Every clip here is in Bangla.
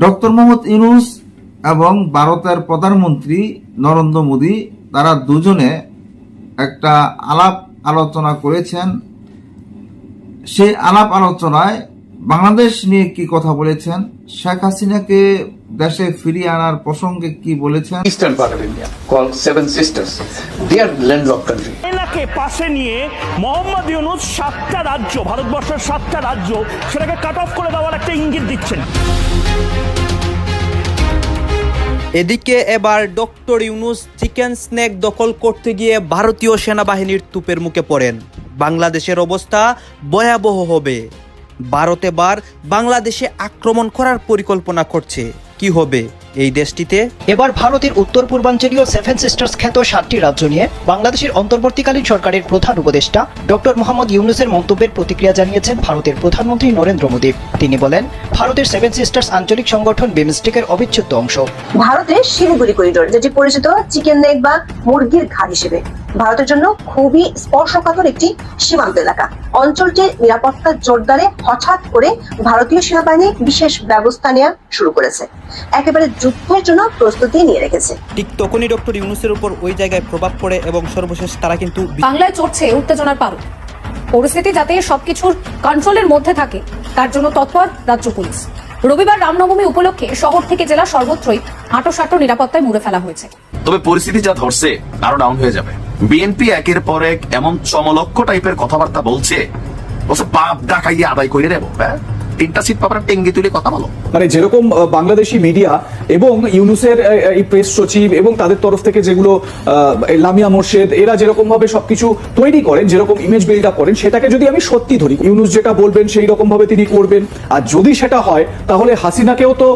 ডক্টর মোহাম্মদ ইউনূস এবং ভারতের প্রধানমন্ত্রী নরেন্দ্র মোদী তারা দুজনে একটা আলাপ আলোচনা করেছেন। সেই আলাপ আলোচনায় বাংলাদেশ নিয়ে কি কথা বলেছেন, শেখ হাসিনাকে দেশে ফিরিয়ে আনার প্রসঙ্গে কি বলেছেন। Eastern part of India called Seven Sisters. They are landlocked country. এলাকে পাশে নিয়ে মোহাম্মদ ইউনূস 7টা রাজ্য, ভারতবর্ষের 7টা রাজ্য সেটাকে কাট অফ করে দেওয়ার একটা ইঙ্গিত দিচ্ছেন। এদিকে এবার ডক্টর ইউনূস চিকেন স্ন্যাক দখল করতে গিয়ে ভারতীয় সেনাবাহিনীর তুপের মুখে পড়েন। বাংলাদেশের অবস্থা ভয়াবহ হবে। ভারত এবার বাংলাদেশে আক্রমণ করার পরিকল্পনা করছে। কি হবে এই দেশটিতে? এবার ভারতের উত্তর পূর্বাঞ্চলীয় সেভেন সিস্টার্স খ্যাত 7টি রাজ্য নিয়ে বাংলাদেশের অন্তর্বর্তীকালীন সরকারের প্রধান উপদেষ্টা ডক্টর মোহাম্মদ ইউনূসের মন্তব্যের প্রতিক্রিয়া জানিয়েছেন ভারতের প্রধানমন্ত্রী নরেন্দ্র মোদী। তিনি বলেন, ভারতের সেভেন সিস্টার্স আঞ্চলিক সংগঠন বিমস্টেকের অবিচ্ছেদ্য অংশ। ভারতের শিলিগুড়ি করিডোর, যেটি পরিচিত চিকেন নেক বা মুরগির ঘাট হিসেবে, ভারতের জন্য খুবই স্পর্শকাতর একটি সীমান্ত এলাকা। অঞ্চলটির নিরাপত্তা জোরদারে হঠাৎ করে ভারতীয় সেনাবাহিনী বিশেষ ব্যবস্থা নেওয়া শুরু করেছে, একেবারে যুদ্ধের জন্য প্রস্তুতি নিয়ে রেখেছে। ঠিক তখনই ডক্টর ইউনূসের উপর ওই জায়গায় প্রভাব পড়ে এবং সর্বশেষ তারা কিন্তু বাংলায় চড়ছে উত্তেজনার পারদ। পরিস্থিতি যাতে সবকিছুর কন্ট্রোলের মধ্যে থাকে তার জন্য তৎপর রাজ্য পুলিশ। রবিবার রামনবমী উপলক্ষে শহর থেকে জেলা সর্বত্রই আঁটো নিরাপত্তায় মুড়ে ফেলা হয়েছে। তবে পরিস্থিতি যা ধরছে আরো ডাউন হয়ে যাবে। বিএনপি একের পর এক এমন চমলক্ষ টাইপের কথাবার্তা বলছে, বাপ ডাকাইয়া আদায় করে দেবো। হ্যাঁ, 3টা সিট পাবার টেঙ্গি তুলে কথা বলো। মানে যেরকম বাংলাদেশি মিডিয়া এবং ইউনূসের এই প্রেস সচিব এবং তাদের তরফ থেকে যেগুলো লামিয়া মোর্শেদ এরা যেরকম ভাবে সবকিছু তৈরি করেন, যেরকম ইমেজ বিল্ড আপ করেন, সেটাকে যদি আমি সত্যি ধরি, ইউনূস যেটা বলবেন সেই রকম ভাবে তিনি করবেন। আর যদি সেটা হয় তাহলে হাসিনাকেও তো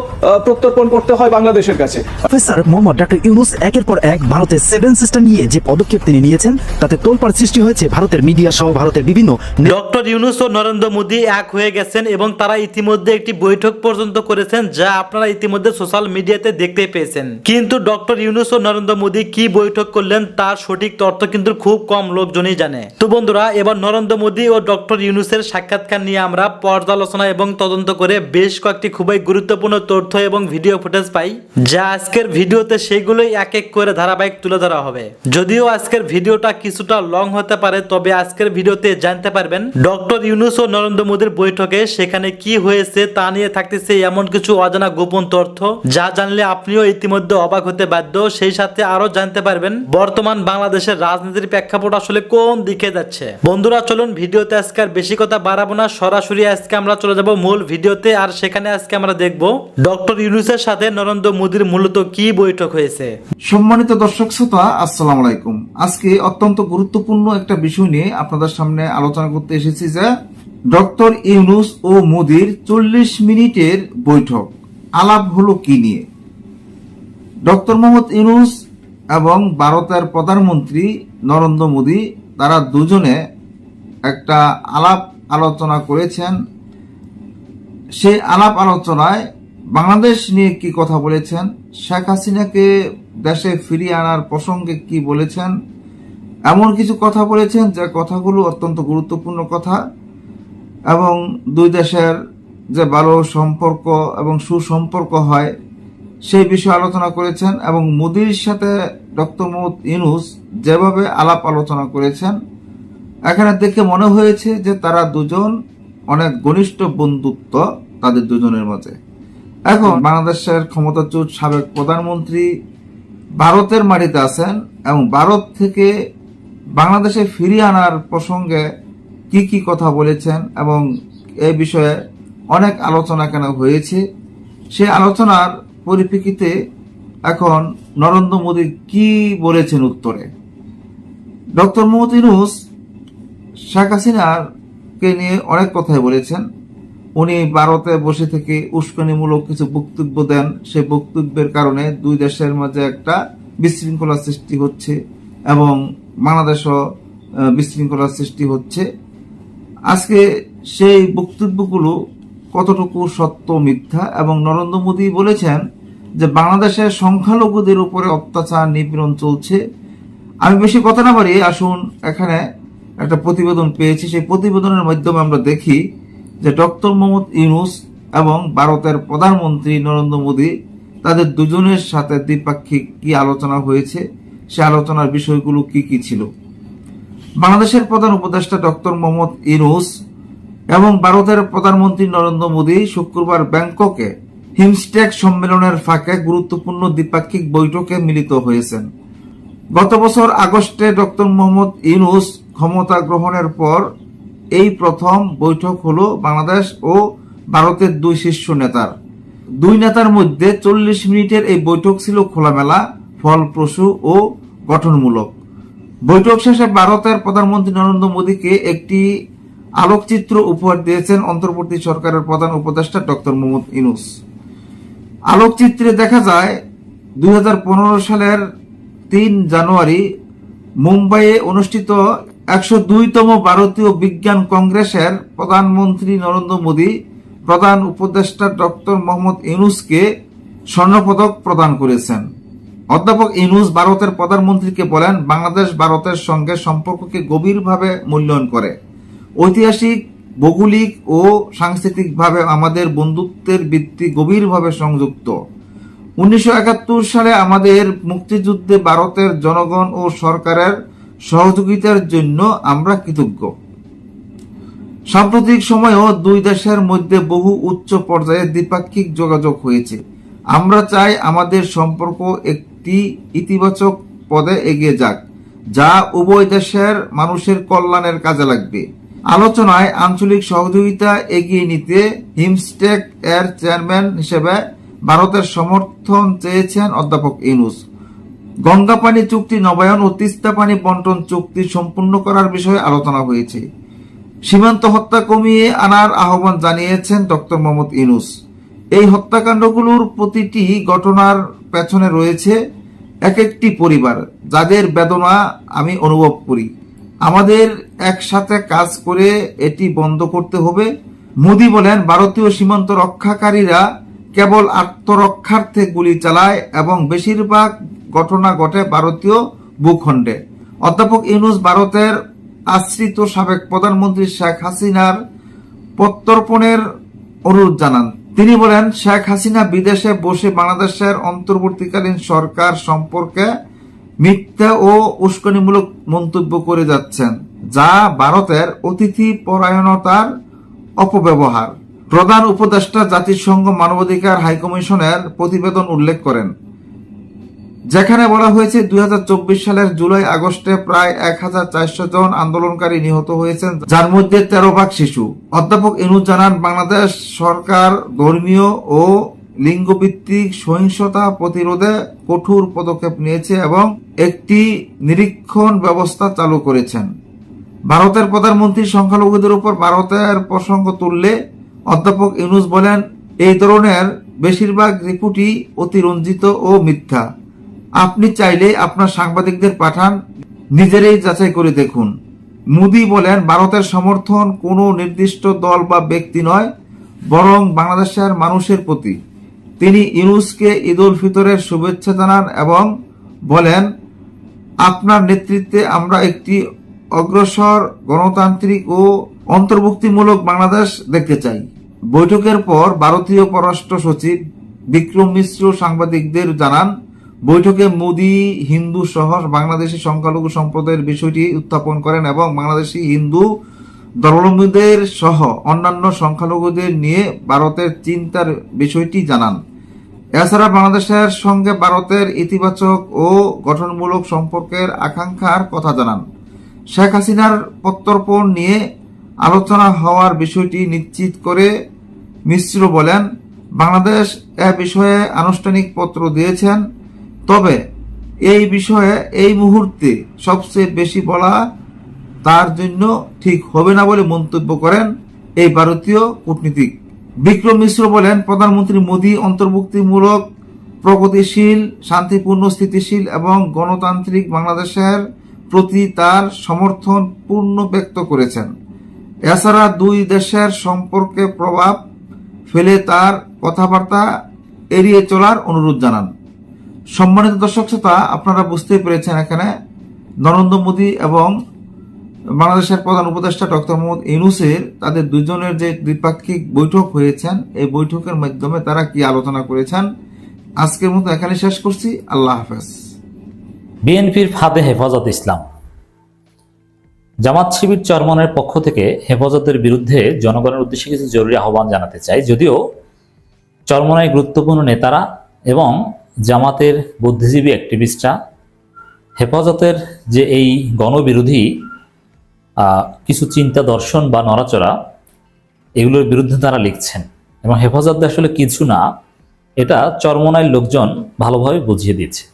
প্রত্যর্পণ করতে হয় বাংলাদেশের কাছে। প্রফেসর মোহাম্মদ ডক্টর ইউনূস একের পর এক ভারতের সেভেন সিস্টার নিয়ে যে পদক্ষেপ তিনি নিয়েছেন তাতে তোলপাড় সৃষ্টি হয়েছে ভারতের মিডিয়া সহ ভারতের বিভিন্ন। ডক্টর ইউনূস ও নরেন্দ্র মোদী এক হয়ে গেছেন এবং তারা ইতিমধ্যে একটি বৈঠক পর্যন্ত করেছেন, যা আপনারা ইতিমধ্যে সোশ্যাল মিডিয়াতে দেখতে পেয়েছেন। কিন্তু ডক্টর ইউনূস ও নরেন্দ্র মোদী কি বৈঠক করলেন তার সঠিক তথ্য কিন্তু খুব কম লোকজনই জানে। তো বন্ধুরা, এবার নরেন্দ্র মোদী ও ডক্টর ইউনূসের সাক্ষাৎকার নিয়ে আমরা পর্যালোচনা এবং তদন্ত করে বেশ কয়েকটি খুবই গুরুত্বপূর্ণ তথ্য এবং ভিডিও ফুটেজ পাই, যা আজকের ভিডিওতে সেগুলোই এক এক করে ধারাবাহিক তুলে ধরা হবে। যদিও আজকের ভিডিওটা কিছুটা লং হতে পারে, তবে আজকের ভিডিওতে জানতে পারবেন ডক্টর ইউনূস ও নরেন্দ্র মোদীর বৈঠকে সেখানে কি হয়েছে তা নিয়ে থাকতেছে এমন কিছু অজানা গোপন তথ্য, যা জানলে আপনিও ইতিমধ্যে অবাক হতে বাধ্য। সেই সাথে আরো জানতে পারবেন বর্তমান বাংলাদেশের রাজনীতির প্রেক্ষাপট আসলে কোন দিকে যাচ্ছে। বন্ধুরা, চলুন ভিডিওতে আজকে আর বেশি কথা বাড়াবো না, সরাসরি আজকে আমরা চলে যাব মূল ভিডিওতে। আর সেখানে আজকে আমরা দেখব ডক্টর ইউনূসের সাথে নরেন্দ্র মোদীর মূলত কি বৈঠক হয়েছে। সম্মানিত দর্শক শ্রোতা, আসসালামু আলাইকুম। আজকে অত্যন্ত গুরুত্বপূর্ণ একটা বিষয় নিয়ে আপনাদের সামনে আলোচনা করতে এসেছি, যে ডক্টর ইউনূস ও মোদীর 40 মিনিটের বৈঠক। আলাপ হলো কি নিয়ে? ডক্টর মোহাম্মদ ইউনূস এবং ভারতের প্রধানমন্ত্রী নরেন্দ্র মোদী তারা দুজনে একটা আলাপ আলোচনা করেছেন। সেই আলাপ আলোচনায় বাংলাদেশ নিয়ে কি কথা বলেছেন, শেখ হাসিনাকে দেশে ফিরিয়ে আনার প্রসঙ্গে কি বলেছেন, এমন কিছু কথা বলেছেন যে কথাগুলো অত্যন্ত গুরুত্বপূর্ণ কথা এবং দুই দেশের যে ভালো সম্পর্ক এবং সুসম্পর্ক হয় সেই বিষয়ে আলোচনা করেছেন। এবং মোদীর সাথে ডক্টর মোহাম্মদ ইউনূস যেভাবে আলাপ আলোচনা করেছেন, এখানে দেখে মনে হয়েছে যে তারা দুজন অনেক ঘনিষ্ঠ বন্ধুত্ব তাদের দুজনের মাঝে। এখন বাংলাদেশের ক্ষমতাচ্যুত সাবেক প্রধানমন্ত্রী ভারতের মাটিতে আছেন এবং ভারত থেকে বাংলাদেশে ফিরিয়ে আনার প্রসঙ্গে কি কি কথা বলেছেন এবং এই বিষয়ে অনেক আলোচনা কেন হয়েছে, সেই আলোচনার পরিপ্রেক্ষিতে এখন নরেন্দ্র মোদী কি বলেছেন উত্তরে। ডক্টর মোহাম্মদ ইউনূস শেখ হাসিনাকে নিয়ে অনেক কথাই বলেছেন। উনি ভারতে বসে থেকে উস্কানিমূলক কিছু বক্তব্য দেন, সেই বক্তব্যের কারণে দুই দেশের মাঝে একটা বিশৃঙ্খলা সৃষ্টি হচ্ছে এবং বাংলাদেশও বিশৃঙ্খলা সৃষ্টি হচ্ছে। আজকে সেই বক্তব্যগুলো কতটুকু সত্য মিথ্যা, এবং নরেন্দ্র মোদী বলেছেন যে বাংলাদেশের সংখ্যালঘুদের উপরে অত্যাচার নিপীড়ন চলছে। আমি বেশি কথা না বাড়িয়ে আসুন, এখানে একটা প্রতিবেদন পেয়েছি, সেই প্রতিবেদনের মাধ্যমে আমরা দেখি যে ডক্টর মোহাম্মদ ইউনূস এবং ভারতের প্রধানমন্ত্রী নরেন্দ্র মোদী তাদের দুজনের সাথে দ্বিপাক্ষিক কি আলোচনা হয়েছে, সে আলোচনার বিষয়গুলো কি কি ছিল। বাংলাদেশের প্রধান উপদেষ্টা ডক্টর মোহাম্মদ ইউনূস এবং ভারতের প্রধানমন্ত্রী নরেন্দ্র মোদী শুক্রবার ব্যাংককে হিমস্টেক সম্মেলনের ফাঁকে গুরুত্বপূর্ণ দ্বিপাক্ষিক বৈঠকে মিলিত হয়েছেন। গত বছর আগস্টে ডক্টর মোহাম্মদ ইউনূস ক্ষমতা গ্রহণের পর এই প্রথম বৈঠক হলো বাংলাদেশ ও ভারতের দুই শীর্ষ নেতার। দুই নেতার মধ্যে 40 মিনিটের এই বৈঠক ছিল খোলামেলা, ফলপ্রসূ ও গঠনমূলক। বৈঠক শেষে ভারতের প্রধানমন্ত্রী নরেন্দ্র মোদীকে একটি আলোকচিত্র উপহার দিয়েছেন অন্তর্বর্তী সরকারের প্রধান উপদেষ্টা ডক্টর মোহাম্মদ ইউনূস। আলোকচিত্রে দেখা যায় 2015 সালের 3 জানুয়ারি মুম্বাইয়ে অনুষ্ঠিত 102তম ভারতীয় বিজ্ঞান কংগ্রেসের প্রধানমন্ত্রী নরেন্দ্র মোদী প্রধান উপদেষ্টা ডক্টর মোহাম্মদ ইউনূসকে স্বর্ণপদক প্রদান করেছেন। অধ্যাপক ইউনূস ভারতের প্রধানমন্ত্রীকে বলেন, বাংলাদেশ ভারতের সঙ্গে সম্পর্ককে গভীরভাবে মূল্যায়ন করে। ঐতিহাসিক, ভৌগোলিক ও সাংস্কৃতিকভাবে আমাদের বন্ধুত্বের ভিত্তি গভীরভাবে সংযুক্ত। 1971 সালে আমাদের মুক্তিযুদ্ধে ভারতের জনগণ ও সরকারের সহযোগিতার জন্য আমরা কৃতজ্ঞ। সাম্প্রতিক সময়েও দুই দেশের মধ্যে বহু উচ্চ পর্যায়ে দ্বিপাক্ষিক যোগাযোগ হয়েছে। আমরা চাই আমাদের সম্পর্ক একটি ইতিবাচক পদে এগিয়ে যাক, যা উভয় দেশের মানুষের কল্যাণের কাজে লাগবে। আলোচনায় আঞ্চলিক সহযোগিতা এগিয়ে নিতে হিমস্টেক এর চেয়ারম্যান হিসেবে ভারতের সমর্থন চেয়েছেন অধ্যাপক ইউনূস। গঙ্গা পানি চুক্তি নবায়ন ও তিস্তা পানি বন্টন চুক্তি সম্পূর্ণ করার বিষয়ে আলোচনা হয়েছে। সীমান্ত হত্যা কমিয়ে আনার আহ্বান জানিয়েছেন ডক্টর মোহাম্মদ ইউনূস। এই হত্যাকাণ্ডগুলোর প্রতিটি ঘটনার পেছনে রয়েছে এক একটি পরিবার, যাদের বেদনা আমি অনুভব করি। আমাদের একসাথে কাজ করে এটি বন্ধ করতে হবে। মোদী বলেন, ভারতীয় সীমান্ত রক্ষাকারীরা কেবল আত্মরক্ষার্থে গুলি চালায় এবং বেশিরভাগ ঘটনা ঘটে ভারতীয় ভূখণ্ডে। অধ্যাপক ইউনূস ভারতের আশ্রিত সাবেক প্রধানমন্ত্রী শেখ হাসিনার প্রত্যর্পণের অনুরোধ জানান। তিনি বলেন, শেখ হাসিনা বিদেশে বসে বাংলাদেশের অন্তর্বর্তীকালীন সরকার সম্পর্কে মিথ্যা ও উস্কানিমূলক মন্তব্য করে যাচ্ছেন, যা ভারতের অতিথি পরায়ণতার অপব্যবহার। প্রধান উপদেষ্টা জাতিসংঘ মানবাধিকার হাইকমিশনের প্রতিবেদন উল্লেখ করেন, যেখানে বলা হয়েছে 2024 সালের জুলাই আগস্টে প্রায় 1400 জন আন্দোলনকারী নিহত হয়েছেন, যার মধ্যে 13 ভাগ শিশু। অধ্যাপক ইউনূস জানান, বাংলাদেশ সরকার ধর্মীয় ও লিঙ্গভিত্তিক সহিংসতা প্রতিরোধে কঠোর পদক্ষেপ নিয়েছে এবং একটি নিরীক্ষণ ব্যবস্থা চালু করেছেন। ভারতের প্রধানমন্ত্রী সংখ্যালঘুদের উপর ভারতের প্রসঙ্গ তুললে অধ্যাপক ইউনূস বলেন, এই ধরনের বেশিরভাগ রিপোর্টই অতিরঞ্জিত ও মিথ্যা। আপনি চাইলে আপনার সাংবাদিকদের পাঠান, নিজেরাই যাচাই করে দেখুন। মোদী বলেন, ভারতের সমর্থন কোনো নির্দিষ্ট দল বা ব্যক্তি নয়, বরং বাংলাদেশের মানুষের প্রতি। তিনি ইউনূসকে ঈদ উল ফিতরের শুভেচ্ছা জানান এবং বলেন, আপনার নেতৃত্বে আমরা একটি অগ্রসর, গণতান্ত্রিক ও অন্তর্ভুক্তিমূলক বাংলাদেশ দেখতে চাই। বৈঠকের পর ভারতীয় পররাষ্ট্র সচিব বিক্রম মিশ্র সাংবাদিকদের জানান, বৈঠকে মোদী হিন্দু সহ বাংলাদেশি সংখ্যালঘু সম্প্রদায়ের বিষয়টি উত্থাপন করেন এবং বাংলাদেশি হিন্দু ধর্মাবলম্বীদের সহ অন্যান্য সংখ্যালঘুদের নিয়ে ভারতের চিন্তার বিষয়টি জানান। এছাড়া বাংলাদেশের সঙ্গে ভারতের ইতিবাচক ও গঠনমূলক সম্পর্কের আকাঙ্ক্ষার কথা জানান। শেখ হাসিনার প্রত্যর্পণ নিয়ে আলোচনা হওয়ার বিষয়টি নিশ্চিত করে মিশ্র বলেন, বাংলাদেশ এ বিষয়ে আনুষ্ঠানিক পত্র দিয়েছেন, তবে এই বিষয়ে এই মুহূর্তে সবচেয়ে বেশি বলা তার জন্য ঠিক হবে না বলে মন্তব্য করেন এই ভারতীয় কূটনীতিক। বিক্রম মিশ্র বলেন, প্রধানমন্ত্রী মোদী অন্তর্ভুক্তিমূলক, প্রগতিশীল, শান্তিপূর্ণ, স্থিতিশীল এবং গণতান্ত্রিক বাংলাদেশের প্রতি তার সমর্থন পূর্ণ ব্যক্ত করেছেন। এছাড়া দুই দেশের সম্পর্কে প্রভাব ফেলে তার কথাবার্তা এড়িয়ে চলার অনুরোধ জানান। সম্মানিত দর্শক শ্রোতা, আপনারা বুঝতে পেরেছেন এখানে নরেন্দ্র মোদী এবং বাংলাদেশের প্রধান উপদেষ্টা ডক্টর মোহাম্মদ ইউনূসের তাদের দুজনের যে দ্বিপাক্ষিক বৈঠক হয়েছেন, এই বৈঠকের মাধ্যমে তারা কি আলোচনা করেছেন, আজকের মতো এখানে শেষ করছি। আল্লাহ হাফেজ। বিএনপির ফাঁদে হেফাজত ইসলাম। জামাত শিবির চরমনের পক্ষ থেকে হেফাজতের বিরুদ্ধে জনগণের উদ্দেশ্যে কিছু জরুরি আহ্বান জানাতে চাই। যদিও চরমনের গুরুত্বপূর্ণ নেতারা এবং জামাতের বুদ্ধিজীবী অ্যাক্টিভিস্টরা হেফাজতের যে এই গণবিরোধী কিছু চিন্তা দর্শন বা নড়াচড়া, এগুলোর বিরুদ্ধে তারা লিখছেন এবং হেফাজত আসলে কিছু না, এটা চরমনাইয়ের লোকজন ভালোভাবে বুঝিয়ে দিচ্ছে।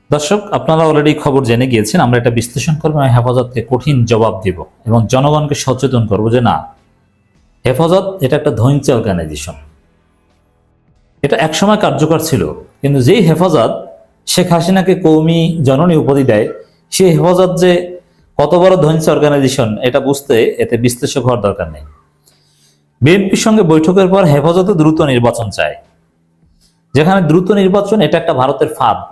দর্শক, আপনারা অলরেডি খবর জেনে গিয়েছেন। আমরা এটা বিশ্লেষণ করবো, হেফাজতকে কঠিন জবাব দিব এবং জনগণকে সচেতন করবো যে না, হেফাজত এটা একটা ধৈর্য অর্গানাইজেশন, এটা একসময় কার্যকর ছিল, কিন্তু যেই হেফাজত শেখ হাসিনাকে কৌমি জননী উপাধি দেয়, সেই হেফাজত যে কত বড় ধৈর্য অর্গানাইজেশন এটা বুঝতে এতে বিশ্লেষক হওয়ার দরকার নেই। বিএনপির সঙ্গে বৈঠকের পর হেফাজতে দ্রুত নির্বাচন চায়, যেখানে দ্রুত নির্বাচন এটা একটা ভারতের ফাঁদ,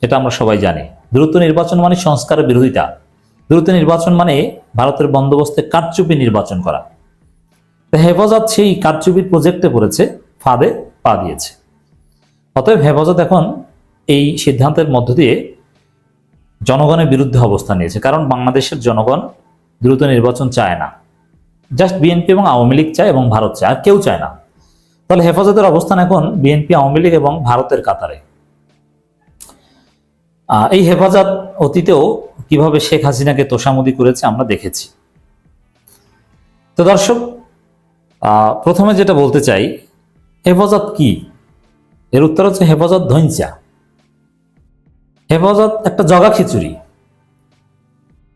এটা আমরা সবাই জানি। দ্রুত নির্বাচন মানে সংস্কারের বিরোধিতা, দ্রুত নির্বাচন মানে ভারতের বন্দোবস্তে কারচুপি নির্বাচন করা। হেফাজত সেই কারচুপির প্রজেক্টে পড়েছে, ফাঁদে পা দিয়েছে। অতএব হেফাজত এখন এই সিদ্ধান্তের মধ্য দিয়ে জনগণের বিরুদ্ধে অবস্থান নিয়েছে, কারণ বাংলাদেশের জনগণ দ্রুত নির্বাচন চায় না, জাস্ট বিএনপি এবং আওয়ামী লীগ চায় এবং ভারত চায়, আর কেউ চায় না। তাহলে হেফাজতের অবস্থান এখন বিএনপি, আওয়ামী লীগ এবং ভারতের কাতারে। এই হেফাজত অতীতেও কিভাবে শেখ হাসিনাকে তোষামোদি করেছে আমরা দেখেছি। তো দর্শক, প্রথমে যেটা বলতে চাই, হেফাজত কি? এর উত্তর হচ্ছে হেফাজত ধৈঞ্চা। হেফাজত একটা জগা খিচুড়ি,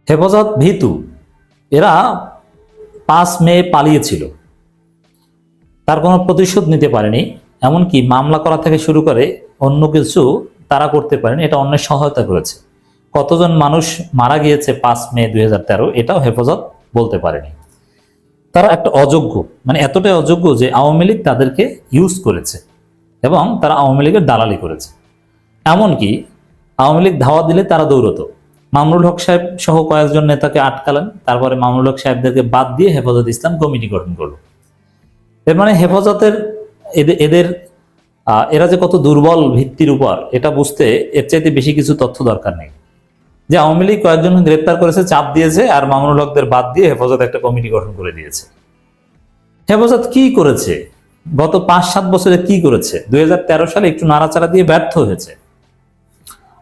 হেফাজত ভীতু। এরা 5 মে পালিয়েছিল, তার কোনো প্রতিশোধ নিতে পারেনি, এমনকি মামলা করা থেকে শুরু করে অন্য কিছু তারা করতে পারেনি, এটা অন্যের সহায়তা করেছে। কতজন মানুষ মারা গিয়েছে 5 মে 2013, এটাও হেফাজত বলতে পারেনি। তারা একটা অযোগ্য, মানে এতটাই অযোগ্য যে আওয়ামী লীগ তাদেরকে ইউজ করেছে এবং তারা আওয়ামী লীগের দালালি করেছে। এমনকি আওয়ামী লীগ ধাওয়া দিলে তারা দৌড়তো। মামরুল হক সাহেব সহ কয়েকজন নেতাকে আটকালেন, তারপরে মামরুল হক সাহেবদেরকে বাদ দিয়ে হেফাজত ইসলাম কমিটি গঠন করলো। এর মানে হেফাজতের এরা যে কত দুর্বল ভিত্তির উপর, এটা বুঝতে এর চাইতে বেশি কিছু তথ্য দরকার নেই। যে আওয়ামী লীগ কয়েকজন গ্রেপ্তার করেছে, চাপ দিয়েছে, আর মামুনুল হকদের বাদ দিয়ে হেফাজত একটা কমিটি গঠন করে দিয়েছে। হেফাজত কি করেছে গত 5-7 বছরে? কি করেছে? 2013 সালে একটু নাড়াচাড়া দিয়ে ব্যর্থ হয়েছে।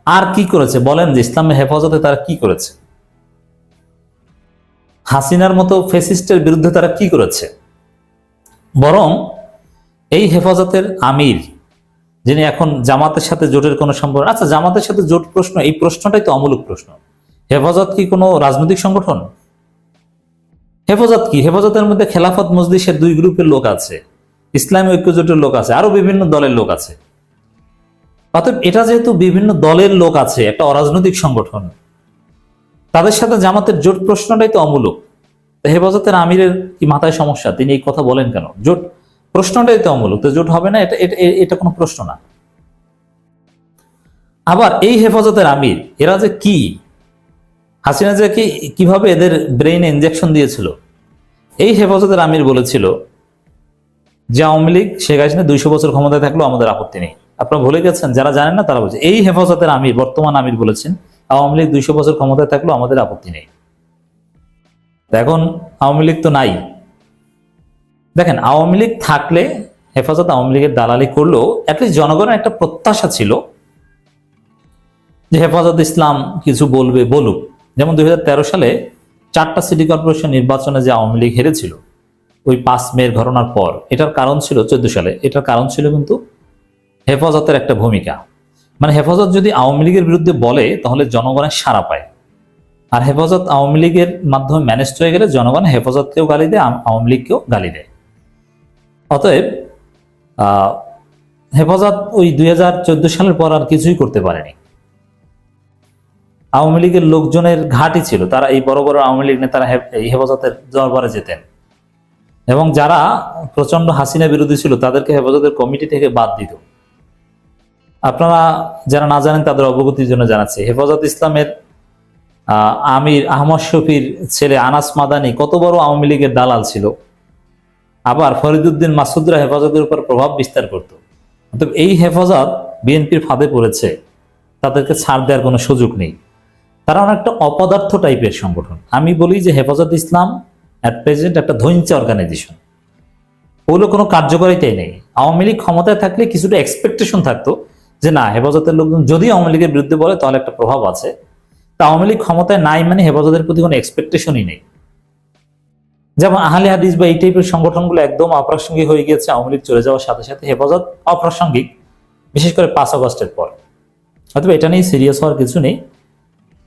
আর কি করেছে বলেন? যে ইসলামের হেফাজতে তারা কি করেছে? হাসিনার মতো ফ্যাসিস্টের বিরুদ্ধে তারা কি করেছে? বরং এই হেফাজতের আমির, যিনি এখন জামাতের সাথে জোটের কোনো সম্পর্ক, আচ্ছা জামাতের সাথে জোট প্রশ্ন, এই প্রশ্নটাই তো অমূলক প্রশ্ন। হেফাজত কি কোনো রাজনৈতিক সংগঠন? হেফাজত কি? হেফাজতের মধ্যে খেলাফত মজলিসের 2 গ্রুপের লোক আছে, ইসলামী ঐক্য জোটের লোক আছে, আরো বিভিন্ন দলের লোক আছে। অতএব এটা যেহেতু বিভিন্ন দলের লোক আছে, একটা অরাজনৈতিক সংগঠন, তাদের সাথে জামাতের জোট প্রশ্নটাই তো অমূলক। হেফাজতের আমিরের কি মাথায় সমস্যা? তিনি এই কথা বলেন কেন? জোট প্রশ্নটাই তো অমূলক, তো জোট হবে না, এটা কোনো প্রশ্ন না। আবার এই হেফাজতের আমির এরা যে কি, হাসিনা যে কিভাবে এদের ব্রেইনে ইনজেকশন দিয়েছিল, এই হেফাজতের আমির বলেছিল যে আওয়ামী লীগ শেখ হাসিনা 200 বছর ক্ষমতায় থাকলেও আমাদের আপত্তি নেই। আপনারা ভুলে গেছেন, যারা জানেন না তারা বলছে, এই হেফাজতের আমির, বর্তমান আমির বলেছেন আওয়ামী লীগ 200 বছর ক্ষমতায় থাকলেও আমাদের আপত্তি নেই। এখন আওয়ামী লীগ তো নাই। দেখেন, আওয়ামী লীগ থাকলে হেফাজত আওয়ামী লীগের দালালি করলেও অ্যাটলিস্ট জনগণের একটা প্রত্যাশা ছিল যে হেফাজত ইসলাম কিছু বলবে, বলুক। যেমন 2013 সালে 4টা সিটি কর্পোরেশন নির্বাচনে যে আওয়ামী লীগ হেরেছিল ওই 5 মের ঘটনার পর, এটার কারণ ছিল 14 সালে, এটার কারণ ছিল কিন্তু হেফাজতের একটা ভূমিকা। মানে হেফাজত যদি আওয়ামী লীগের বিরুদ্ধে বলে তাহলে জনগণের সাড়া পায়, আর হেফাজত আওয়ামী লীগের মাধ্যমে ম্যানেজ হয়ে গেলে জনগণ হেফাজতকেও গালি দেয়, আওয়ামী লীগকেও গালি দেয়। অতএব হেফাজত ওই 2014 সালের পর আর কিছুই করতে পারেনি। আওয়ামী লীগের লোকজনের ঘাঁটি ছিল, তারা এই বড় বড় আওয়ামী লীগ নেতারা এই হেফাজতের দরবারে যেতেন, এবং যারা প্রচন্ড হাসিনা বিরোধী ছিল তাদেরকে হেফাজতের কমিটি থেকে বাদ দিত। আপনারা যারা না জানেন তাদের অবগতির জন্য জানাচ্ছি, হেফাজত ইসলামের আমির আহমদ শফির ছেলে আনাস মাদানি কত বড় আওয়ামী লীগের দালাল ছিল, আবার ফরিদউদ্দিন মাসুদরা হেফাজতের উপর প্রভাব বিস্তার করত। অতএব এই হেফাজত বিএনপির ফাঁদে পড়েছে, তাদেরকে ছাড় দেওয়ার কোনো সুযোগ নেই। তারা অনেকটা অপদার্থ টাইপের সংগঠন। আমি বলি যে হেফাজত ইসলাম অ্যাট প্রেজেন্ট একটা ধৈর্য অর্গানাইজেশন, ওগুলো কোনো কার্যকারিতাই নেই। আওয়ামী লীগ ক্ষমতায় থাকলে কিছুটা এক্সপেকটেশন থাকতো যে না, হেফাজতের লোকজন যদি আওয়ামী লীগের বিরুদ্ধে বলে তাহলে একটা প্রভাব আছে। তা আওয়ামী লীগ ক্ষমতায় নাই মানে হেফাজতের প্রতি কোনো এক্সপেকটেশনই নেই। যেমন আহলে হাদিস বা এই টাইপের সংগঠনগুলো একদম অপ্রাসঙ্গিক হয়ে গিয়েছে আওয়ামী লীগ চলে যাওয়ার সাথে সাথে। হেফাজত অপ্রাসঙ্গিক, বিশেষ করে 5 আগস্টের পর। অথবা এটা নিয়ে সিরিয়াস হওয়ার কিছু নেই।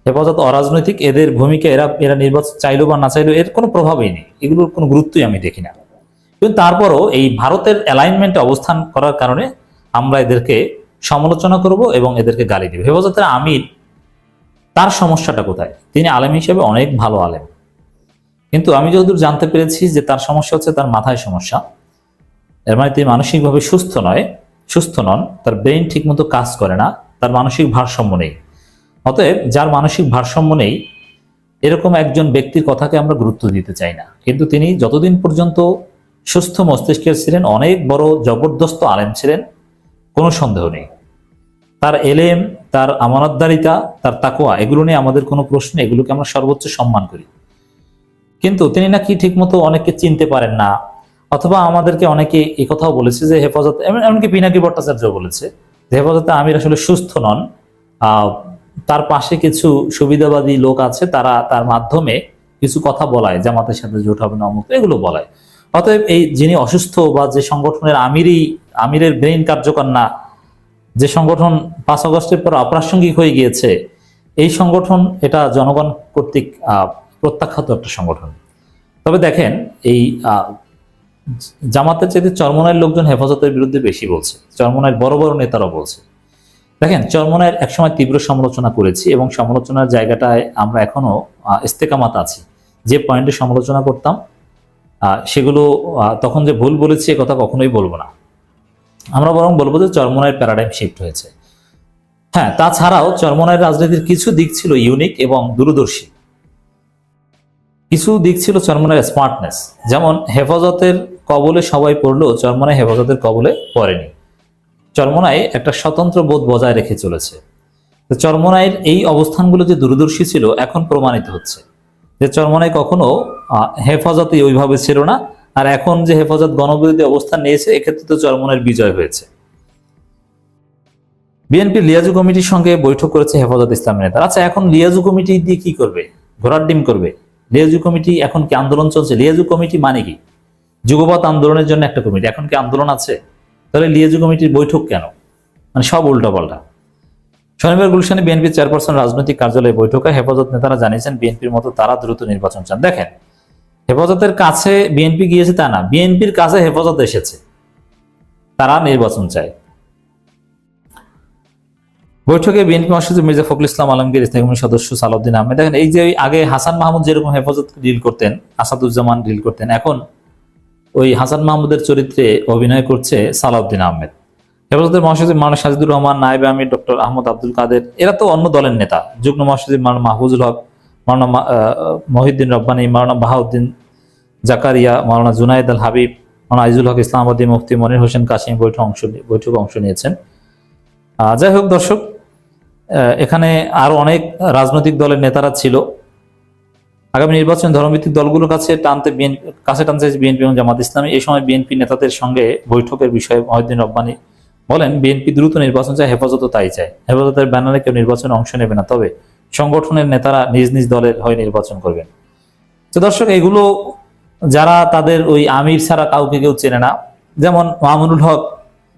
হেফাজত অরাজনৈতিক, এদের ভূমিকা এরা নির্বাচন চাইলেও বা না চাইলেও এর কোনো প্রভাবই নেই, এগুলোর কোনো গুরুত্বই আমি দেখি না। কিন্তু তারপরও এই ভারতের অ্যালাইনমেন্টে অবস্থান করার কারণে আমরা এদেরকে সমালোচনা করব এবং এদেরকে গালি দেব। হেফাজতের আমির, তার সমস্যাটা কোথায়? তিনি আলেম হিসেবে অনেক ভালো আলেম, কিন্তু আমি যতদূর জানতে পেরেছি যে তার সমস্যা হচ্ছে তার মাথায় সমস্যা। এর মানে তিনি মানসিকভাবে সুস্থ নন, তার ব্রেইন ঠিকমতো কাজ করে না, তার মানসিক ভারসাম্য নেই। অতএব যার মানসিক ভারসাম্য নেই এরকম একজন ব্যক্তির কথাকে আমরা গুরুত্ব দিতে চাই না। কিন্তু তিনি যতদিন পর্যন্ত সুস্থ মস্তিষ্কের ছিলেন, অনেক বড় জবরদস্ত আলেম ছিলেন, কোনো সন্দেহ নেই। তার এলেম, তার আমানতদারিতা, তার তাকওয়া, এগুলো নিয়ে আমাদের কোনো প্রশ্ন, এগুলোকে আমরা সর্বোচ্চ সম্মান করি। কিন্তু তিনি নাকি ঠিকমতো অনেককে চিনতে পারেন না, অথবা আমাদেরকে অনেকে এই কথাও বলেছে যে হেফাজত, এমনকি পিনাকি ভট্টাচার্য বলেছে যে হেফাজতে আমির আসলে সুস্থ নন, তার পাশে কিছু সুবিধাবাদী লোক আছে, তারা তার মাধ্যমে কিছু কথা বলায়, জামাতের সাথে জোট হবে না, অমুক, এগুলো বলায়। অতএব এই যিনি অসুস্থ বা যে সংগঠনের আমিরের ব্রেইন কার্যকর না, যে সংগঠন 5 আগস্টের পর অপ্রাসঙ্গিক হয়ে গিয়েছে, এই সংগঠন এটা জনগণ কর্তৃক প্রত্যাখ্যাত একটা সংগঠন। তবে দেখেন, এই জামাতের চাইতে চরমনাইয়ের লোকজন হেফাজতের বিরুদ্ধে বেশি বলছে, চরমনাইয়ের বড় বড় নেতারা বলছে। দেখেন, চরমনাইয়ের একসময় তীব্র সমালোচনা করেছি এবং সমালোচনার জায়গাটায় আমরা এখনো ইস্তেকামাত আছি। যে পয়েন্টে সমালোচনা করতাম সেগুলো তখন যে ভুল বলেছি এ কথা কখনোই বলবো না। আমরা বরং বলবো যে চরমনাইয়ের প্যারাডাইম শিফট হয়েছে। হ্যাঁ, তাছাড়াও চরমনাইয়ের রাজনীতির কিছু দিক ছিল ইউনিক এবং দূরদর্শী, কিছু দিক ছিল চরমনাইয়ের স্মার্টনেস। যেমন হেফাজতের কবলে সবাই পড়লেও চরমনাই হেফাজতের কবলে পড়েনি। চরমনাই একটা স্বতন্ত্র বোধ বজায় রেখে চলেছে। তো চরমনাইয়ের এই অবস্থানগুলো যে দূরদর্শী ছিল এখন প্রমাণিত হচ্ছে যে চরমনাই কখনো হেফাজতে ওইভাবে ছিল না। আর এখন যে হেফাজত গণবিরোধী অবস্থান নিয়েছে, এক্ষেত্রে তো চরমনাইয়ের বিজয় হয়েছে। বিএনপি লিয়াজু কমিটির সঙ্গে বৈঠক করেছে হেফাজত ইসলামের নেতারা। আচ্ছা, এখন লিয়াজু কমিটি দিয়ে কি করবে? ঘোড়ার ডিম করবে? লিয়াজু কমিটি, এখন কি আন্দোলন চলছে? লিয়াজু কমিটি মানে কি? যুগপৎ আন্দোলনের জন্য একটা কমিটি, এখন কি আন্দোলন আছে? তাহলে লিয়াজু কমিটির বৈঠক কেন? মানে সব উল্টাপাল্টা। শনিবার গুলশানে বিএনপির চেয়ারপারসন রাজনৈতিক কার্যালয়ে বৈঠক হয়। হেফাজত নেতারা জানিয়েছেন বিএনপির মতো তারা দ্রুত নির্বাচন চান। দেখেন, হেফাজতের কাছে বিএনপি গিয়েছে তা না, বিএনপির কাছে হেফাজত এসেছে, তারা নির্বাচন চায়। বৈঠকে বিএনপি মহাসচিব মির্জা ফখরুল ইসলাম আলমগীর, স্থায়ী কমিটির সদস্য সালাউদ্দিন আহমেদ। দেখেন, এই যে আগে হাসান মাহমুদ যেরকম হেফাজত ডিল করতেন, আসাদুজ্জামান ডিল করতেন, এখন ওই হাসান মাহমুদের চরিত্রে অভিনয় করছে সালাউদ্দিন আহমেদ। হেফাজতের মহাসচিব মাওলানা সাজিদুর রহমান, নায়েবে আমির ডক্টর আহমদ আব্দুল কাদের, এরা তো অন্য দলের নেতা। যুগ্ম মহাসচিব মাওলানা মাহফুজুল হক, মাওলানা মহিউদ্দিন রব্বানী, মাওলানা বাহাউদ্দিন জাকারিয়া, মাওলানা জুনায়েদ আল হাবিব, মাওলানা আইজুল হক ইসলামাবাদী, মুফতি মনির হোসেন কাসিম বৈঠকে অংশ নিয়েছেন। যাই হোক দর্শক, এখানে আরো অনেক রাজনৈতিক দলের নেতারা ছিল। আগামী নির্বাচন ধর্মভিত্তিক দলগুলোর কাছে টানতে বিএনপি এবং জামাত ইসলামী। এই সময় বিএনপি নেতাদের সঙ্গে বৈঠকের বিষয়ে মহিউদ্দিন রব্বানী বলেন, বিএনপি দ্রুত নির্বাচন চায়, হেফাজতও তাই চায়। হেফাজতের ব্যানারে কেউ নির্বাচনে অংশ নেবে না, তবে সংগঠনের নেতারা নিজ নিজ দলের হয়ে নির্বাচন করবেন। তো দর্শক, এগুলো যারা তাদের ওই আমির ছাড়া কাউকে কেউ চেনে না, যেমন মামুনুল হক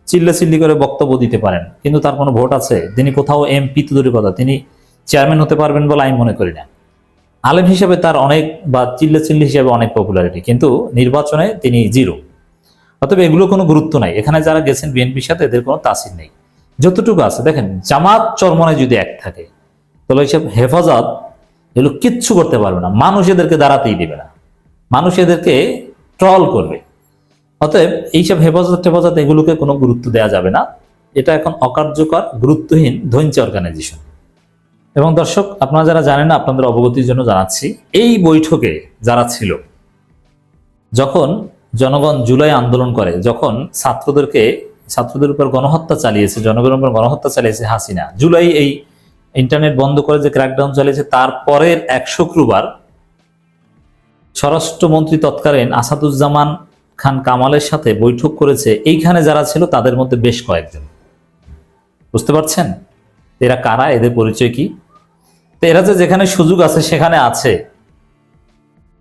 চিল্লাচিল্লি করে বক্তব্য দিতে পারেন, কিন্তু তার কোনো ভোট আছে? তিনি কোথাও এমপি তো দূরের কথা, তিনি চেয়ারম্যান হতে পারবেন বলে আমি মনে করি না। আলেম হিসেবে তার অনেক, বা চিল্লাচিল্লি হিসেবে অনেক পপুলারিটি, কিন্তু নির্বাচনে তিনি জিরো। অতএব এগুলো কোনো গুরুত্ব নাই। এখানে যারা গেছেন বিএনপির সাথে, এদের কোনো তাসির নেই। যতটুকু আছে দেখেন, জামাত চরমনায় যদি এক থাকে তাহলে এইসব হেফাজত এগুলো কিচ্ছু করতে পারবে না। মানুষ এদেরকে দাঁড়াতেই দেবে না, মানুষ এদেরকে ট্রল করবে। অতএব এইসব হেফাজত এগুলোকে কোনো গুরুত্ব দেওয়া যাবে না। এটা এখন অকার্যকর, গুরুত্বহীন ধৈর্য অর্গানাইজেশন। এবং দর্শক, আপনারা যারা জানেন না, আপনাদের অবগতির জন্য জানাচ্ছি, এই বৈঠকে যারা ছিল, যখন জনগণ জুলাই আন্দোলন করে, যখন ছাত্রদের উপর গণহত্যা চালিয়েছে, জনগণের উপর গণহত্যা চালিয়েছে হাসিনা, জুলাই এই ইন্টারনেট বন্ধ করে যে ক্র্যাকডাউন চালিয়েছে, তারপরের 1 শুক্রবার স্বরাষ্ট্রমন্ত্রী তৎকালীন আসাদুজ্জামান খান কামালের সাথে বৈঠক করেছে। এইখানে যারা ছিল তাদের মধ্যে বেশ কয়েকজন। বুঝতে পারছেন এরা কারা, এদের পরিচয় কি? তো এরা যে যেখানে সুযোগ আছে সেখানে আছে।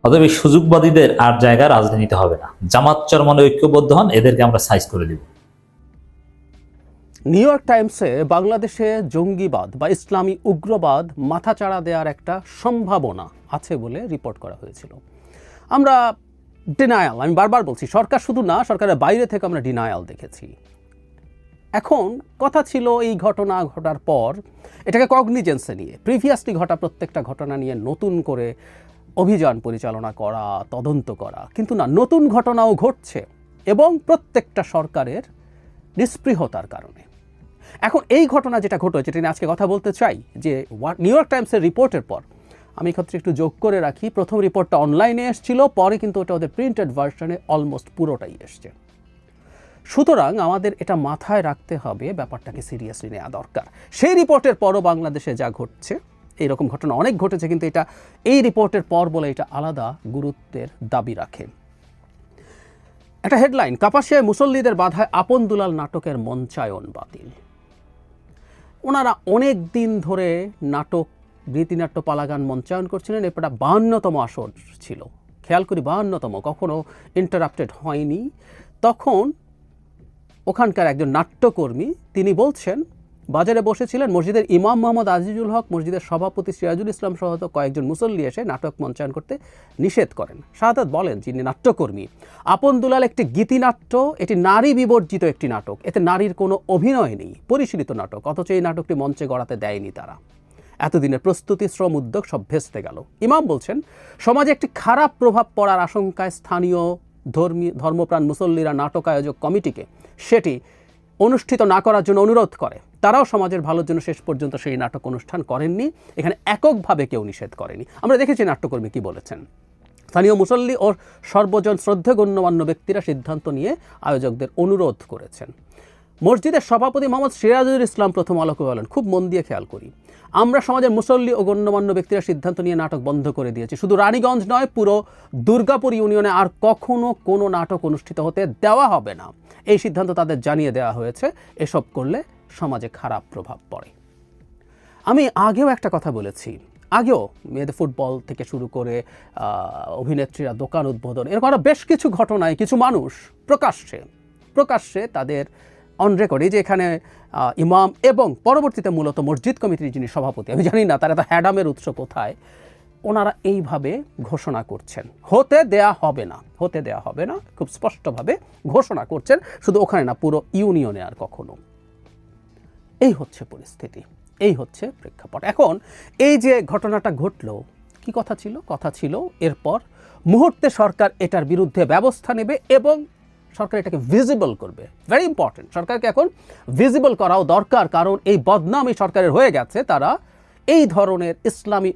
অতএব এই সুযোগবাদীদের আর জায়গা রাজনীতিতে হবে না। জামাত চরমনে ঐক্যবদ্ধ হন, এদেরকে আমরা সাইজ করে দিব। নিউ ইয়র্ক টাইমসে বাংলাদেশে জঙ্গিবাদ বা ইসলামী উগ্রবাদ মাথাচাড়া দেওয়ার একটা সম্ভাবনা আছে বলে রিপোর্ট করা হয়েছিল। আমরা ডিনায়াল, আমি বারবার বলছি, সরকার শুধু না, সরকারের বাইরে থেকে আমরা ডিনায়াল দেখেছি। এখন কথা ছিল এই ঘটনা ঘটার পর এটাকে কগনিজেন্সে নিয়ে, প্রিভিয়াসলি ঘটা প্রত্যেকটা ঘটনা নিয়ে নতুন করে অভিযান পরিচালনা করা, তদন্ত করা। কিন্তু না, নতুন ঘটনাও ঘটছে এবং প্রত্যেকটা সরকারের নিস্পৃহতার কারণে। এখন এই ঘটনা যেটা ঘটেছে, যেটা নিয়ে আজকে কথা বলতে চাই, যে নিউ ইয়র্ক টাইমসের রিপোর্টের পর আমি ক্ষেত্রে একটু যোগ করে রাখি, প্রথম রিপোর্টটা অনলাইনে এসেছিল, পরে কিন্তু ওটা ওদের প্রিন্টেড ভার্সনে অলমোস্ট পুরোটাই এসছে। সুতরাং আমাদের এটা মাথায় রাখতে হবে, ব্যাপারটাকে সিরিয়াসলি নেওয়া দরকার। সেই রিপোর্টের পরও বাংলাদেশে যা ঘটছে, এইরকম ঘটনা অনেক ঘটেছে, কিন্তু এটা এই রিপোর্টের পর বলে এটা আলাদা গুরুত্বের দাবি রাখে। একটা হেডলাইন, কাপাসিয়ায় মুসল্লিদের বাধায় আপন দুলাল নাটকের মঞ্চায়ন বাতিল। ওনারা অনেক দিন ধরে নাটক, রীতিনাট্য, পালাগান মঞ্চায়ন করছিলেন। এটা 52তম আসর ছিল, খেয়াল করি 52তম, কখনো ইন্টারাপ্টেড হয়নি। তখন ওখানকার একজন নাট্যকর্মী তিনি বলছেন, বাজারে বসেছিলেন, মসজিদের ইমাম মোহাম্মদ আজিজুল হক, মসজিদের সভাপতি সিরাজুল ইসলাম সহ কয়েকজন মুসল্লি এসে নাটক মঞ্চায়ন করতে নিষেধ করেন। শাহাদাত বলেন, যিনি নাট্যকর্মী, আপন দুলাল একটি গীতিনাট্য, এটি নারী বিবর্জিত একটি নাটক, এতে নারীর কোনো অভিনয় নেই, পরিশীলিত নাটক, অথচ এই নাটকটি মঞ্চে গড়াতে দেয়নি তারা। এতদিনের প্রস্তুতি, শ্রম, উদ্যোগ সব ভেস্তে গেল। ইমাম বলছেন, সমাজে একটি খারাপ প্রভাব পড়ার আশঙ্কায় স্থানীয় ধর্মপ্রাণ মুসল্লিরা নাটক আয়োজক কমিটিকে সেটি অনুষ্ঠিত না করার জন্য অনুরোধ করে। তারাও সমাজের ভালোর জন্য শেষ পর্যন্ত সেই নাটক অনুষ্ঠান করেননি। এখানে এককভাবে কেউ নিষেধ করেনি। আমরা দেখেছি নাট্যকর্মী কি বলেছেন। স্থানীয় মুসল্লি ও সর্বজন শ্রদ্ধেগণ্যমান্য ব্যক্তিরা সিদ্ধান্ত নিয়ে আয়োজকদের অনুরোধ করেছেন। মসজিদের সভাপতি মোহাম্মদ সিরাজুল ইসলাম প্রথম আলোকে বলেন, খুব মন দিয়ে খেয়াল করি, আমরা সমাজের মুসল্লি ও গণ্যমান্য ব্যক্তিরা সিদ্ধান্ত নিয়ে নাটক বন্ধ করে দিয়েছি। শুধু রানীগঞ্জ নয়, পুরো দুর্গাপুর ইউনিয়নে আর কখনো কোনো নাটক অনুষ্ঠিত হতে দেওয়া হবে না। এই সিদ্ধান্ত তাদের জানিয়ে দেওয়া হয়েছে। এসব করলে সমাজে খারাপ প্রভাব পড়ে। আমি আগেও একটা কথা বলেছি, আগেও মেয়েদের ফুটবল থেকে শুরু করে অভিনেত্রীরা দোকান উদ্বোধন, এরকম আরও বেশ কিছু ঘটনায় কিছু মানুষ প্রকাশ্যে তাদের অন রেকর্ড, এই যে এখানে ইমাম এবং পরবর্তীতে মূলত মসজিদ কমিটির যিনি সভাপতি, আমি জানি না তার এত হ্যাডামের উৎস কোথায়, ওনারা এইভাবে ঘোষণা করছেন হতে দেয়া হবে না, খুব স্পষ্টভাবে ঘোষণা করছেন, শুধু ওখানে না, পুরো ইউনিয়নে আর কখনো। এই হচ্ছে পরিস্থিতি, এই হচ্ছে প্রেক্ষাপট। এখন এই যে ঘটনাটা ঘটলো, কি কথা ছিল এরপর মুহূর্তে সরকার এটার বিরুদ্ধে ব্যবস্থা নেবে এবং সরকার এটাকে ভিজিবল করবে। ভেরি ইম্পর্টেন্ট, সরকারকে এখন ভিজিবল করাও দরকার, কারণ এই বদনাম এই সরকারের হয়ে গেছে। তারা এই ধরনের ইসলামী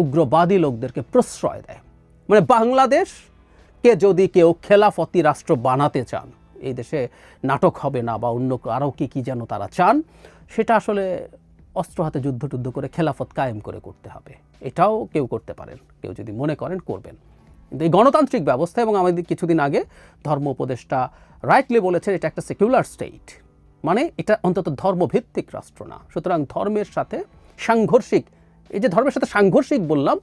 উগ্রবাদী লোকদেরকে প্রশ্রয় দেয়। মানে বাংলাদেশকে যদি কেউ খেলাফতি রাষ্ট্র বানাতে চান, এই দেশে নাটক হবে না বা অন্য আরও কি যেন তারা চান, সেটা আসলে অস্ত্র হাতে যুদ্ধ করে খেলাফত কায়েম করে করতে হবে। এটাও কেউ করতে পারেন, কেউ যদি মনে করেন করবেন। কিন্তু এই গণতান্ত্রিক ব্যবস্থা, এবং আমাদের কিছুদিন আগে ধর্ম উপদেষ্টা রাইটলি বলেছেন এটা একটা সেকুলার স্টেট, মানে এটা অন্তত ধর্মভিত্তিক রাষ্ট্র না। সুতরাং ধর্মের সাথে সাংঘর্ষিক, এই যে ধর্মের সাথে সাংঘর্ষিক বললাম,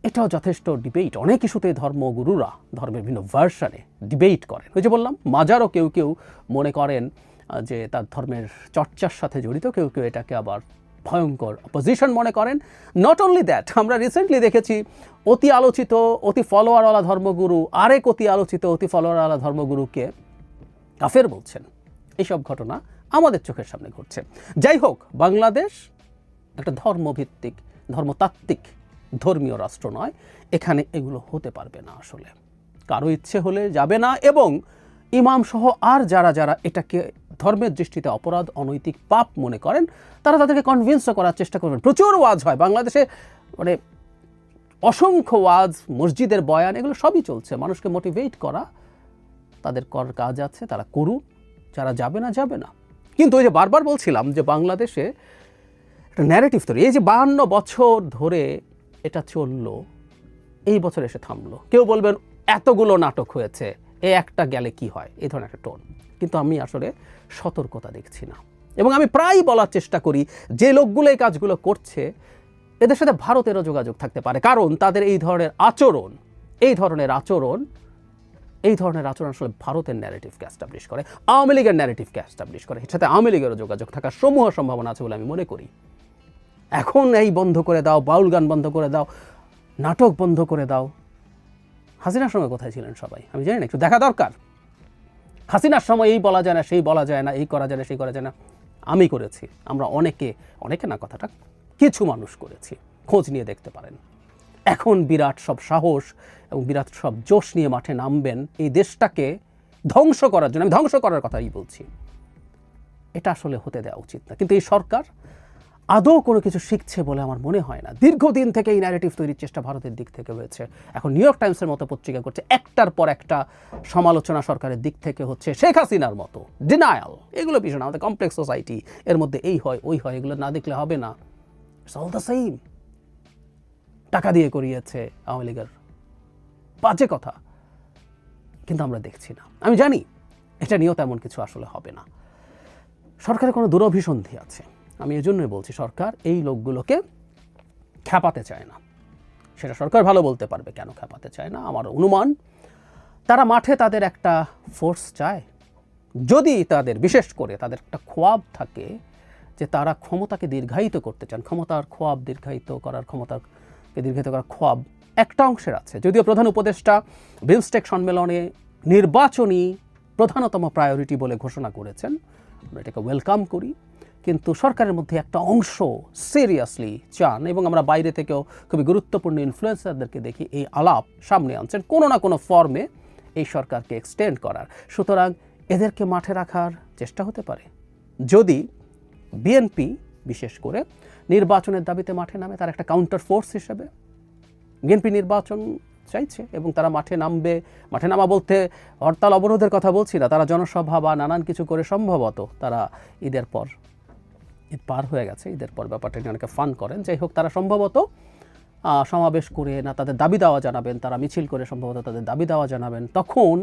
এটাও যথেষ্ট ডিবেট। অনেক ইস্যুতে ধর্মগুরুরা ধর্মের বিভিন্ন ভার্সনে ডিবেট করেন। ওই যে বললাম, মাজারও কেউ মনে করেন যে তার ধর্মের চর্চার সাথে জড়িত, কেউ এটাকে আবার ভয়ঙ্কর অপোজিশন মনে করেন। নট অনলি দ্যাট, আমরা রিসেন্টলি দেখেছি অতি আলোচিত, অতি ফলোয়ারওয়ালা ধর্মগুরু আরেক অতি আলোচিত, অতি ফলোয়ারওয়ালা ধর্মগুরুকে কাফের বলছেন। এইসব ঘটনা আমাদের চোখের সামনে ঘটছে। যাই হোক, বাংলাদেশ একটা ধর্মভিত্তিক, ধর্মতাত্ত্বিক, ধর্মীয় রাষ্ট্র নয়। এখানে এগুলো হতে পারবে না, আসলে কারো ইচ্ছে হলে যাবে না। এবং ইমাম সহ আর যারা এটাকে ধর্মের দৃষ্টিতে অপরাধ, অনৈতিক, পাপ মনে করেন, তারা তাদেরকে কনভিন্সও করার চেষ্টা করবেন। প্রচুর ওয়াজ হয় বাংলাদেশে, মানে অসংখ্য ওয়াজ, মসজিদের বয়ান, এগুলো সবই চলছে। মানুষকে মোটিভেট করা তাদের কাজ আছে, তারা করুন, যারা যাবে না যাবে না। কিন্তু ওই যে বারবার বলছিলাম যে বাংলাদেশে একটা ন্যারেটিভ তৈরি, এই যে 52 বছর ধরে এটা চললো, এই বছর এসে থামলো। কেউ বলবেন এতগুলো নাটক হয়েছে, এ একটা গেলে কি হয়, এই ধরনের একটা টোন। কিন্তু আমি আসলে সতর্কতা দেখছি না, এবং আমি প্রায় বলার চেষ্টা করি যে লোকগুলো এই কাজগুলো করছে এদের সাথে ভারতেরও যোগাযোগ থাকতে পারে, কারণ তাদের এই ধরনের আচরণ আসলে ভারতের ন্যারেটিভকে এস্টাবলিশ করে, আওয়ামী লীগের ন্যারেটিভকে এস্টাবলিশ করে। এর সাথে আওয়ামী লীগেরও যোগাযোগ থাকার সমূহ সম্ভাবনা আছে বলে আমি মনে করি। এখন এই বন্ধ করে দাও, বাউল গান বন্ধ করে দাও, নাটক বন্ধ করে দাও। হাসিনার সময় কোথায় ছিলেন সবাই আমি জানি না, একটু দেখা দরকার। হাসিনার সময় এই বলা যায় না, সেই বলা যায় না, এই করা যায় না, সেই করা যায় না। আমি করেছি, আমরা অনেকে না, কথাটা কিছু মানুষ করেছি, খোঁজ নিয়ে দেখতে পারেন। এখন বিরাট সব সাহস এবং বিরাট সব জোশ নিয়ে মাঠে নামবেন এই দেশটাকে ধ্বংস করার জন্য। আমি ধ্বংস করার কথাই বলছি, এটা আসলে হতে দেওয়া উচিত না। কিন্তু এই সরকার আদৌ কোনো কিছু শিখছে বলে আমার মনে হয় না। দীর্ঘদিন থেকে এই ন্যারেটিভ তৈরির চেষ্টা ভারতের দিক থেকে হয়েছে। এখন নিউ ইয়র্ক টাইমসের মতো পত্রিকা করছে, একটার পর একটা সমালোচনা সরকারের দিক থেকে হচ্ছে। শেখ হাসিনার মতো ডিনায়াল, এগুলো বিষয় না। আমাদের কমপ্লেক্স সোসাইটি, এর মধ্যে এই হয় ওই হয়, এগুলো না দেখলে হবে না। It's all the same. টাকা দিয়ে করিয়েছে আওয়ামী লীগের, বাজে কথা, কিন্তু আমরা দেখছি না। আমি জানি এটা নিয়েও তেমন কিছু আসলে হবে না। সরকারের কোনো দুরভিসন্ধি আছে। আমি এজন্যই বলছি সরকার এই লোকগুলোকে খেপাতে চায় না। সেটা সরকার ভালো বলতে পারবে কেন খেপাতে চায় না। আমার অনুমান তারা মাঠে তাদের একটা ফোর্স চায়। যদি তাদের, বিশেষ করে তাদের একটা খোয়াব থাকে যে তারা ক্ষমতাকে দীর্ঘায়িত করতে চান, ক্ষমতার খোয়াব দীর্ঘায়িত করার খোয়াব একটা অংশের আছে। যদিও প্রধান উপদেষ্টা বিমস্টেক সম্মেলনে নির্বাচনী প্রধানতম প্রায়োরিটি বলে ঘোষণা করেছেন, আমরা এটাকে ওয়েলকাম করি। কিন্তু সরকারের মধ্যে একটা অংশ সিরিয়াসলি চান, এবং আমরা বাইরে থেকেও খুবই গুরুত্বপূর্ণ ইনফ্লুয়েন্সারদেরকে দেখি এই আলাপ সামনে আনছেন কোনো না কোনো ফর্মে এই সরকারকে এক্সটেন্ড করার। সুতরাং এদেরকে মাঠে রাখার চেষ্টা হতে পারে। যদি বিএনপি বিশেষ করে নির্বাচনের দাবিতে মাঠে নামে, তার একটা কাউন্টার ফোর্স হিসেবে বিএনপি নির্বাচন চাইছে এবং তারা মাঠে নামবে। মাঠে নামা বলতে হরতাল অবরোধের কথা বলছি না, তারা জনসভা বা নানান কিছু করে সম্ভবত তারা ঈদ পার হয়ে গেছে, ঈদের পর ব্যাপারটা নিয়ে অনেকে ফান করেন। যাই হোক, তারা সম্ভবত সমাবেশ করে না তাদের দাবি দাওয়া জানাবেন, তারা মিছিল করে সম্ভবত তাদের দাবি দাওয়া জানাবেন। তখন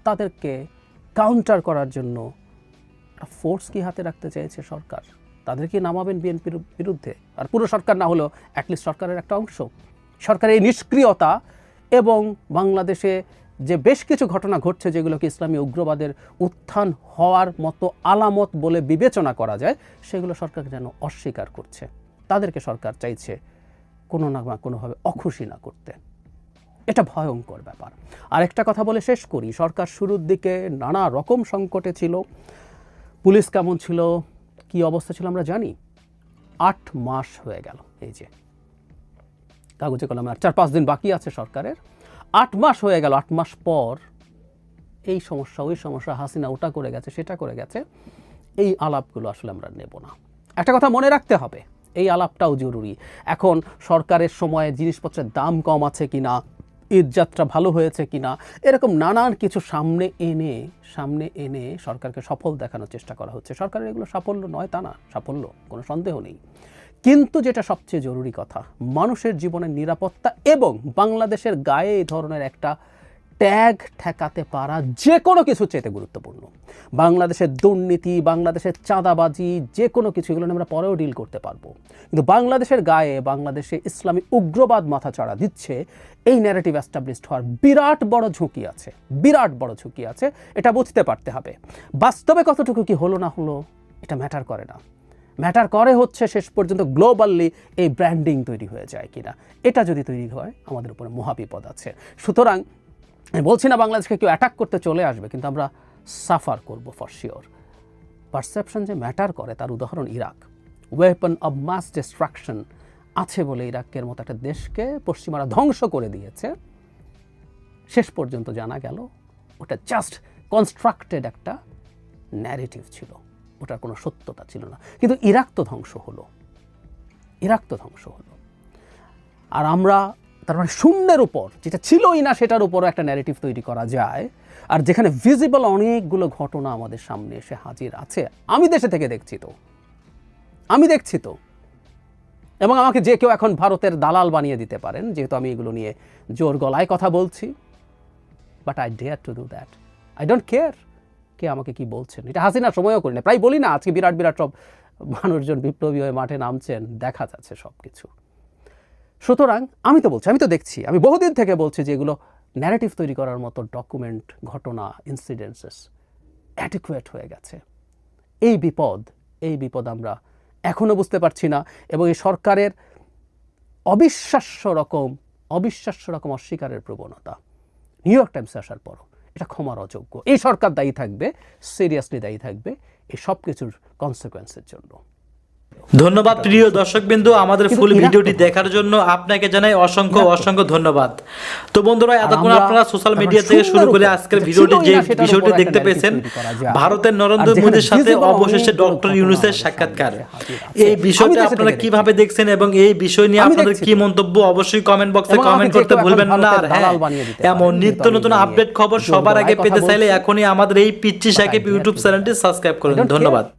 তাদেরকে কাউন্টার করার জন্য ফোর্স কি হাতে রাখতে চাইছে সরকার? তাদেরকে নামাবেন বিএনপির বিরুদ্ধে, আর পুরো সরকার না হলেও অ্যাটলিস্ট সরকারের একটা অংশ। সরকারের এই নিষ্ক্রিয়তা এবং বাংলাদেশে যে বেশ কিছু ঘটনা ঘটছে যেগুলোকে ইসলামী উগ্রবাদের উত্থান হওয়ার মতো আলামত বলে বিবেচনা করা যায়, সেগুলো সরকার যেন অস্বীকার করছে। তাদেরকে সরকার চাইছে কোনো না কোনোভাবে অখুশি না করতে। এটা ভয়ঙ্কর ব্যাপার। আর একটা কথা বলে শেষ করি, সরকার শুরুর দিকে নানা রকম সংকটে ছিল। পুলিশ কেমন ছিল, কি অবস্থা ছিল আমরা জানি। 8 মাস হয়ে গেল, এই যে কাগজে কলমে আর 4-5 দিন বাকি আছে সরকারের। 8 মাস হয়ে গেল। 8 মাস পর এই সমস্যা ওই সমস্যা, হাসিনা ওটা করে গেছে সেটা করে গেছে, এই আলাপগুলো আসলে আমরা নেব না। একটা কথা মনে রাখতে হবে, এই আলাপটাও জরুরি। এখন সরকারের সময়ে জিনিসপত্রের দাম কম আছে কিনা, ঈদযাত্রা ভালো হয়েছে কিনা, এরকম নানান কিছু সামনে এনে সরকারকে সফল দেখানোর চেষ্টা করা হচ্ছে। সরকারের এগুলো সাফল্য নয় তা না, সাফল্য কোনো সন্দেহ নেই। কিন্তু যেটা সবচেয়ে জরুরি কথা, মানুষের জীবনের নিরাপত্তা এবং বাংলাদেশের গায়ে এই ধরনের একটা ট্যাগ ঠেকাতে পারা যে কোনো কিছু চেয়ে গুরুত্বপূর্ণ। বাংলাদেশের দুর্নীতি, বাংলাদেশের চাঁদাবাজি, যে কোনো কিছু, এগুলো আমরা পরেও ডিল করতে পারবো। কিন্তু বাংলাদেশের গায়ে, বাংলাদেশে ইসলামী উগ্রবাদ মাথাচাড়া দিচ্ছে, এই ন্যারেটিভ এস্টাবলিশড হওয়ার বিরাট বড় ঝুঁকি আছে। এটা বুঝতে পারতে হবে। বাস্তবে কতটুকু কি হলো না হলো এটা ম্যাটার করে না। ম্যাটার করে হচ্ছে শেষ পর্যন্ত গ্লোবালি এই ব্র্যান্ডিং তৈরি হয়ে যায় কিনা। এটা যদি তৈরি হয়, আমাদের উপরে মহাবিপদ আছে। সুতরাং আমি বলছি না বাংলাদেশকে কেউ অ্যাটাক করতে চলে আসবে, কিন্তু আমরা সাফার করব ফর শিওর। পারসেপশন যে ম্যাটার করে তার উদাহরণ Iraq. Weapon of mass destruction আছে বলে ইরাকের মতো একটা দেশকে পশ্চিমারা ধ্বংস করে দিয়েছে। শেষ পর্যন্ত জানা গেল ওটা জাস্ট কনস্ট্রাক্টেড একটা ন্যারেটিভ ছিল। ওটার কোনো সত্যতা ছিল না। কিন্তু ইরাক তো ধ্বংস হলো, ইরাক তো ধ্বংস হলো। আর আমরা তার মানে শূন্যের উপর, যেটা ছিলই না সেটার উপরও একটা ন্যারেটিভ তৈরি করা যায়, আর যেখানে ভিজিবল অনেকগুলো ঘটনা আমাদের সামনে এসে হাজির আছে। আমি দেশে থেকে দেখছি তো, আমি দেখছি তো। এবং আমাকে যে কেউ এখন ভারতের দালাল বানিয়ে দিতে পারেন, যেহেতু আমি এগুলো নিয়ে জোর গলায় কথা বলছি, but I dare to do that. I don't care কে আমাকে কি বলছেন। এটা হাসিনার সময়ও করি না, প্রায় বলি না। আজকে বিরাট বিরাট সব মানুষজন বিপ্লবী হয়ে মাঠে নামছেন, দেখা যাচ্ছে সব কিছু। সুতরাং আমি তো বলছি, আমি তো দেখছি, আমি বহুদিন থেকে বলছি যে এগুলো ন্যারেটিভ তৈরি করার মতো ডকুমেন্ট, ঘটনা, ইনসিডেন্সেস অ্যাডিকুয়েট হয়ে গেছে। এই বিপদ আমরা এখনও বুঝতে পারছি না। এবং এই সরকারের অবিশ্বাস্য রকম অস্বীকারের প্রবণতা নিউ ইয়র্ক টাইমসে আসার পরও, এটা ক্ষমার অযোগ্য। এই সরকার দায়ী থাকবে, সিরিয়াসলি দায়ী থাকবে এই সব কিছুর কনসিকোয়েন্সের জন্য। ধন্যবাদ প্রিয় দর্শকবিন্দু, আমাদের ফুল ভিডিওটি দেখার জন্য আপনাকে জানাই অসংখ্য ধন্যবাদ। তো বন্ধুরা, এতক্ষণ আপনারা সোশ্যাল মিডিয়া থেকে শুরু করে আজকের ভিডিওটি যে বিষয়টি দেখতে পেয়েছেন, ভারতের নরেন্দ্র মোদীর সাথে অবশেষে ডক্টর ইউনূসের সাক্ষাৎকার, এই বিষয়টা আপনারা কিভাবে দেখছেন এবং এই বিষয় নিয়ে আপনাদের কি মন্তব্য অবশ্যই কমেন্ট বক্সে কমেন্ট করতে ভুলবেন না। আর হ্যাঁ, এমন নিত্য নতুন আপডেট খবর সবার আগে পেতে চাইলে এখনই আমাদের এই পিচ্চি সাকিব ইউটিউব চ্যানেলটি সাবস্ক্রাইব করুন। ধন্যবাদ।